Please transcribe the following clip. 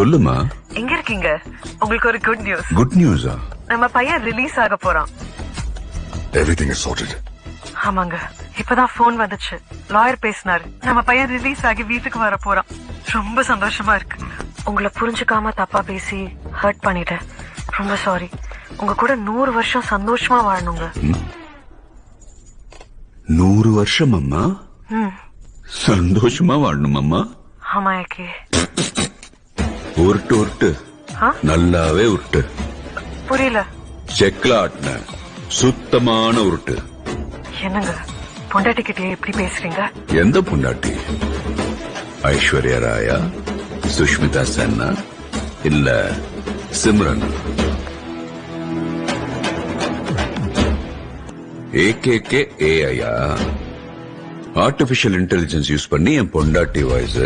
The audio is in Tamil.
சொல்லுமா. எங்க இருக்கீங்க? உங்களுக்கு ஒரு குட் நியூஸ். குட் நியூஸா? நம்ம பையன் ரிலீஸ் ஆக போறான். Everything is sorted. ஆமாங்க, இப்பதான் போன் வந்துச்சு. லாயர் பேசினாரு. நம்ம பையன் ரிலீஸ் ஆகி வீட்டுக்கு வர போறான். ரொம்ப சந்தோஷமா இருக்கு. உங்களை புரிஞ்சுக்காம தப்பா பேசி ஹர்ட் பண்ணிட்டேன். ரொம்ப சாரி. உங்க கூட 100 வருஷம் சந்தோஷமா வாழணுங்க. 100 வருஷம் அம்மா? சந்தோஷமா வாழணும் அம்மா. ஆமா ஏகே. உருட்டு உருட்டு, நல்லாவே உருட்டு. புரியல. செக்ல ஆட்டின சுத்தமான உருட்டு. என்னங்க பொண்டாட்டி கிட்டே எப்படி பேசுறீங்க? எந்த பொண்டாட்டி? ஐஸ்வர்யா ராயா, சுஷ்மிதா சென்னா, இல்ல சிம்ரன்? ஏகேகே ஏஐயா? ஆர்டிபிஷியல் இன்டெலிஜென்ஸ் யூஸ் பண்ணி என் பொண்டாட்டி வாய்ஸ்